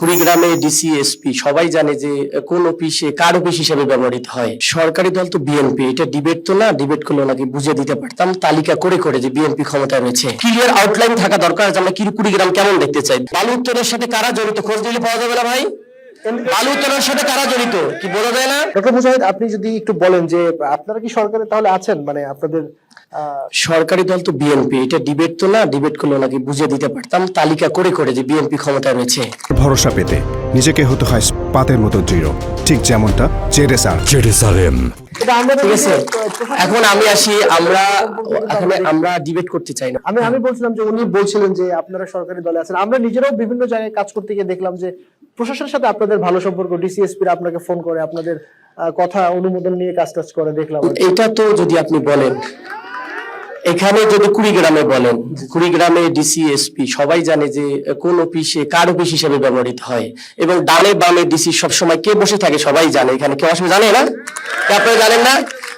কুড়িগ্রামে DC SP সবাই জানে যে কোন অফিসে কার অফিস হিসেবে ব্যবহৃত হয়। সরকারি দল তো বিএনপি, এটা ডিবেট তো না, ডিবেট করলে ওনাকে বুঝে দিতে পারতাম তালিকা করে করে যে বিএনপি ক্ষমতায় রয়েছে। ক্লিয়ার আউটলাইন থাকা দরকার যে আমরা কি কুড়িগ্রাম কেমন দেখতে চাই। বালু উত্তোলনের সাথে কারা জড়িত খোঁজ দিলে পাওয়া যাবে না ভাই। বালু উত্তোলনের সাথে কারা জড়িত কি বলা যায় না? ডক্টর মুজাহিদ, আপনি যদি একটু বলেন যে আপনারা কি সরকারে তাহলে আছেন, মানে আপনাদের সরকারি দল তো বিএনপি, এটা ডিবেট তো না, ডিবেট করলে ওনাকে বুঝে দিতে পারতাম তালিকা করে করে যে বিএনপি ক্ষমতায় রয়েছে। ভরসা পেতে নিজেকে হতে হয় পাতের মতো দৃঢ়, ঠিক যেমনটা জেরুসালেম। ঠিক আছে, এখন আমি আসি, আমরা ডিবেট করতে চাই না। আমি বলছিলাম যে উনি বলছিলেন যে আপনারা সরকারি দলে আছেন। আমরা নিজেরাও বিভিন্ন জায়গায় কাজ করতে গিয়ে দেখলাম যে প্রশাসনের সাথে আপনাদের ভালো সম্পর্ক, ডিসিএসপিরা আপনাকে ফোন করে আপনাদের কথা অনুমোদন নিয়ে কাজ করে দেখলাম। এটা তো যদি আপনি বলেন, এখানে যদি কুড়িগ্রামে বলেন, কুড়িগ্রামে ডিসি এসপি সবাই জানে যে কোন অফিসে কার অফিস হিসেবে ব্যবহৃত হয় এবং ডানে বামে ডিসি সবসময় কে বসে থাকে সবাই জানে। এখানে কেউ আসলে জানে না, আপনারা জানেন না?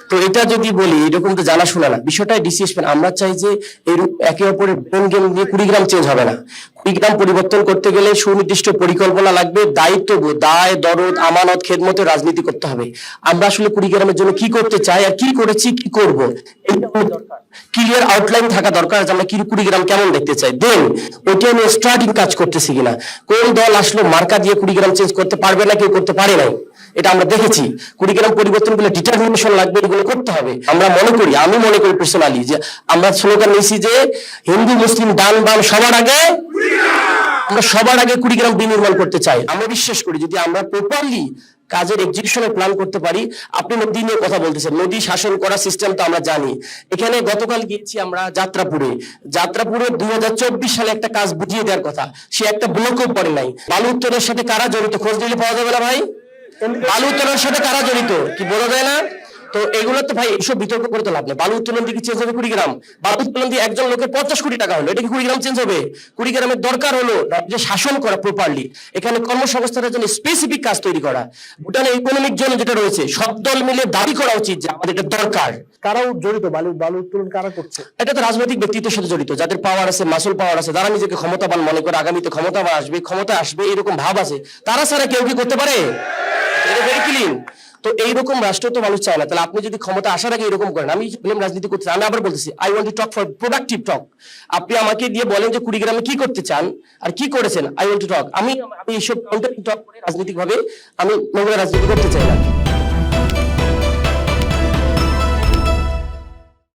তো এটা যদি বলি এরকম তো জানা শোনা না বিষয়টা। ডিসি এসপি আমরা চাই যে এরকম একে অপরের ব্রেন গেম দিয়ে কুড়িগ্রাম চেঞ্জ হবে না। কুড়িগ্রাম পরিবর্তন করতে গেলে সুনির্দিষ্ট পরিকল্পনা লাগবে, দায়িত্ববোধ, দায় দরদ, আমানত, খেদমতের রাজনীতি করতে হবে। আমরা আসলে কুড়িগ্রামের জন্য কি করতে চাই আর কি করেছি কি করব, এইটা দরকার। ক্লিয়ার আউটলাইন থাকা দরকার যে আমরা কি কুড়িগ্রাম কেমন দেখতে চাই। দেন ওইটা নিয়ে স্টার্টিং কাজ করতেছি কিনা, কোন দল আসলো মার্কা দিয়ে কুড়িগ্রাম চেঞ্জ করতে পারবে না, কেউ করতে পারে নাই, এটা আমরা দেখেছি। কুড়িগ্রাম পরিবর্তন গুলো ডিটারমিনেশন লাগবে, এগুলো করতে হবে। আমরা মনে করি, আমি মনে করি পার্সোনালি যে আমরা স্লোগান নিয়েছি যে হিন্দু মুসলিম ডান বাম সবার আগে, আমরা সবার আগে কুড়িগ্রাম বিনির্মাণ করতে চাই। আমরা বিশ্বাস করি যদি আমরা প্রপারলি কাজের এক্সিকিউশনের প্ল্যান করতে পারি। আপনি নদী নিয়ে কথা বলতেছেন, নদী শাসন করা সিস্টেম তো আমরা জানি। এখানে গতকাল গিয়েছি আমরা যাত্রাপুরে 2024 সালে একটা কাজ বুঝিয়ে দেওয়ার কথা, সে একটা ব্লকও পড়ে নাই। বালু উত্তোলনের সাথে কারা জড়িত খোঁজ দিলে পাওয়া যাবে না ভাই। বালু উত্তোলনের সাথে কারা জড়িত কি বলা যায় না? তো এগুলো তো ভাই এইসব বিতর্ক করে তো লাভ নেই। বালু উত্তোলন দিয়ে কি চেঞ্জ হবে কুড়িগ্রাম? বালু উত্তোলন দিয়ে একজন লোকের 50 কোটি টাকা হলো, এটা কি কুড়িগ্রাম চেঞ্জ হবে? কুড়িগ্রামের দরকার হলো যে শাসন করা প্রপারলি, এখানে কর্মসংস্থানের জন্য স্পেসিফিক কাজ তৈরি করা। ভুটানের ইকোনমিক জোন যেটা রয়েছে সব দল মিলে দাবি করা উচিত যে আমাদের এটা দরকার। কারাও জড়িত, বালু উত্তোলন কারা করছে? এটা তো রাজনৈতিক ব্যক্তিত্বের সাথে জড়িত, যাদের পাওয়ার আছে, মাসুল পাওয়ার আছে, যারা নিজেকে ক্ষমতাবান মনে করে আগামীতে ক্ষমতা আসবে এরকম ভাব আছে, তারা ছাড়া কেউ কি করতে পারে? এটা ভেরি ক্লিন। তো এইরকম রাষ্ট্র তো মানুষ চায় না। তাহলে আপনি যদি ক্ষমতা আসার আগে এরকম করেন, আমি রাজনীতি করতে, আমি আবার বলতেছি I want to talk for productive talk. আপনি আমাকে দিয়ে বলেন যে কুড়িগ্রামে কি করতে চান আর কি করেছেন, আই ওয়ান্ট টু টক। আমি এইসব টক করে রাজনৈতিক ভাবে আমি নোংরা রাজনীতি করতে চাই না।